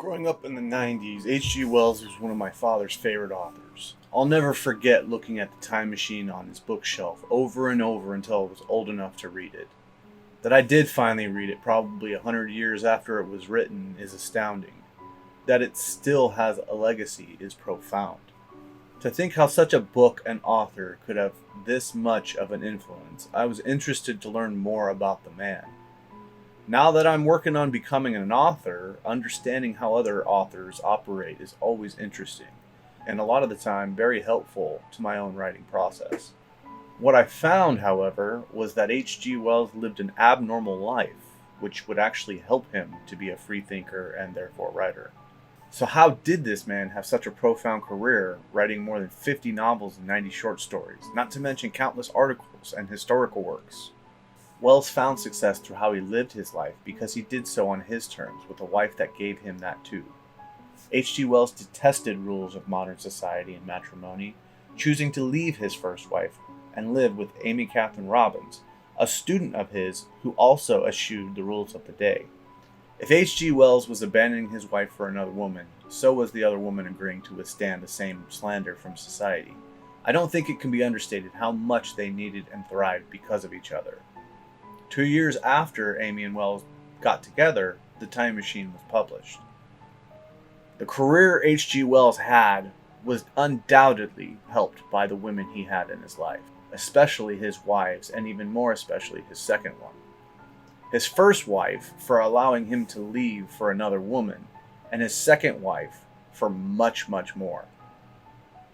Growing up in the 90s, H.G. Wells was one of my father's favorite authors. I'll never forget looking at the time machine on his bookshelf over and over until I was old enough to read it. That I did finally read it probably 100 years after it was written is astounding. That it still has a legacy is profound. To think how such a book and author could have this much of an influence, I was interested to learn more about the man. Now that I'm working on becoming an author, understanding how other authors operate is always interesting, and a lot of the time very helpful to my own writing process. What I found, however, was that H.G. Wells lived an abnormal life, which would actually help him to be a free thinker and therefore writer. So how did this man have such a profound career, writing more than 50 novels and 90 short stories, not to mention countless articles and historical works? Wells found success through how he lived his life because he did so on his terms with a wife that gave him that too. H.G. Wells detested rules of modern society and matrimony, choosing to leave his first wife and live with Amy Catherine Robbins, a student of his who also eschewed the rules of the day. If H.G. Wells was abandoning his wife for another woman, so was the other woman agreeing to withstand the same slander from society. I don't think it can be understated how much they needed and thrived because of each other. 2 years after Amy and Wells got together, The Time Machine was published. The career H.G. Wells had was undoubtedly helped by the women he had in his life, especially his wives, and even more especially his second one. His first wife for allowing him to leave for another woman, and his second wife for much, much more.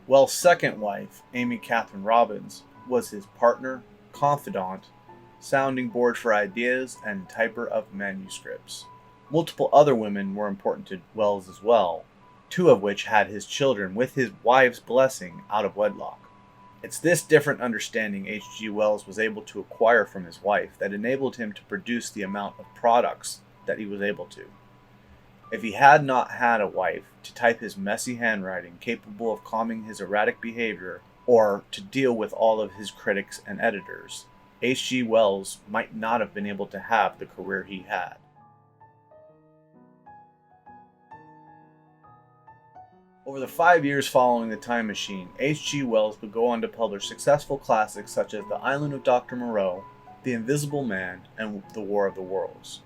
Wells' second wife, Amy Catherine Robbins, was his partner, confidant, sounding board for ideas, and typer of manuscripts. Multiple other women were important to Wells as well, two of which had his children with his wife's blessing out of wedlock. It's this different understanding H.G. Wells was able to acquire from his wife that enabled him to produce the amount of products that he was able to. If he had not had a wife to type his messy handwriting capable of calming his erratic behavior or to deal with all of his critics and editors, H.G. Wells might not have been able to have the career he had. Over the 5 years following The Time Machine, H.G. Wells would go on to publish successful classics such as The Island of Dr. Moreau, The Invisible Man, and The War of the Worlds.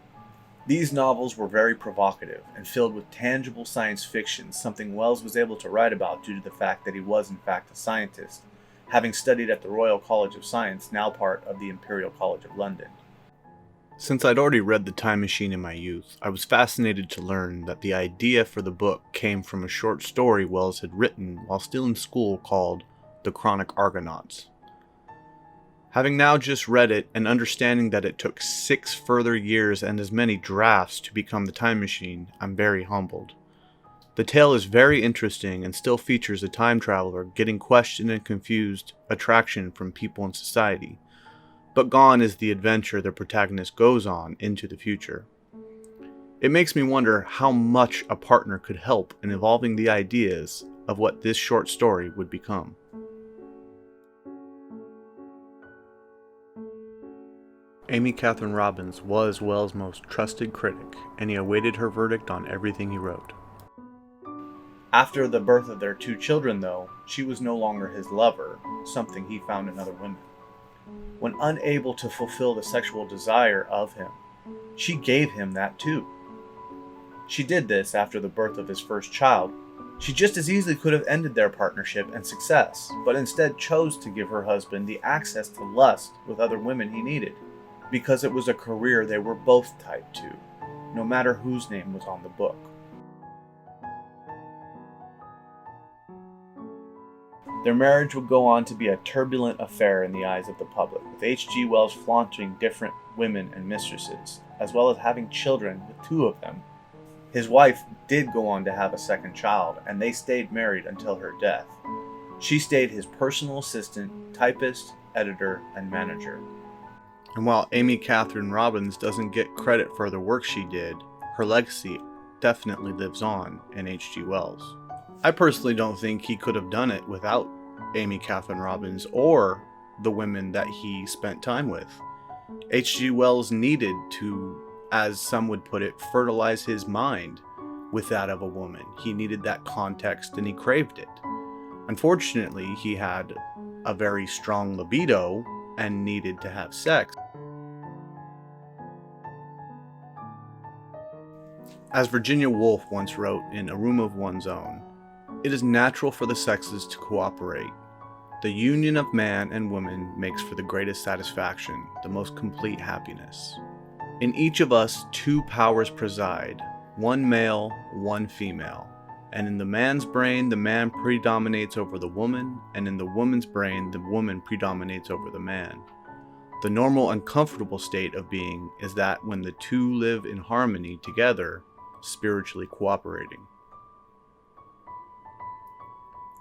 These novels were very provocative and filled with tangible science fiction, something Wells was able to write about due to the fact that he was in fact a scientist, having studied at the Royal College of Science, now part of the Imperial College of London. Since I'd already read The Time Machine in my youth, I was fascinated to learn that the idea for the book came from a short story Wells had written while still in school called The Chronic Argonauts. Having now just read it and understanding that it took 6 further years and as many drafts to become The Time Machine, I'm very humbled. The tale is very interesting and still features a time traveler getting questioned and confused attraction from people in society. But gone is the adventure the protagonist goes on into the future. It makes me wonder how much a partner could help in evolving the ideas of what this short story would become. Amy Catherine Robbins was Wells' most trusted critic, and he awaited her verdict on everything he wrote. After the birth of their 2 children, though, she was no longer his lover, something he found in other women. When unable to fulfill the sexual desire of him, she gave him that too. She did this after the birth of his first child. She just as easily could have ended their partnership and success, but instead chose to give her husband the access to lust with other women he needed, because it was a career they were both tied to, no matter whose name was on the book. Their marriage would go on to be a turbulent affair in the eyes of the public, with H.G. Wells flaunting different women and mistresses, as well as having children with 2 of them. His wife did go on to have a second child, and they stayed married until her death. She stayed his personal assistant, typist, editor, and manager. And while Amy Catherine Robbins doesn't get credit for the work she did, her legacy definitely lives on in H.G. Wells. I personally don't think he could have done it without Amy Catherine Robbins or the women that he spent time with. H.G. Wells needed to, as some would put it, fertilize his mind with that of a woman. He needed that context and he craved it. Unfortunately, he had a very strong libido and needed to have sex. As Virginia Woolf once wrote in A Room of One's Own, "It is natural for the sexes to cooperate. The union of man and woman makes for the greatest satisfaction, the most complete happiness. In each of us 2 powers preside, one male, one female. And in the man's brain, the man predominates over the woman, and in the woman's brain, the woman predominates over the man. The normal and comfortable state of being is that when the 2 live in harmony together, spiritually cooperating."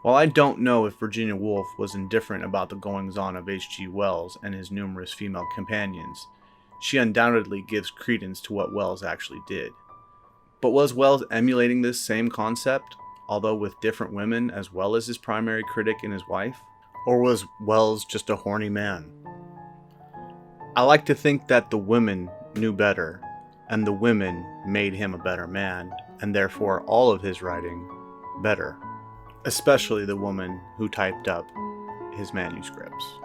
While I don't know if Virginia Woolf was indifferent about the goings-on of H.G. Wells and his numerous female companions, she undoubtedly gives credence to what Wells actually did. But was Wells emulating this same concept, although with different women as well as his primary critic and his wife? Or was Wells just a horny man? I like to think that the women knew better, and the women made him a better man, and therefore all of his writing better. Especially the woman who typed up his manuscripts.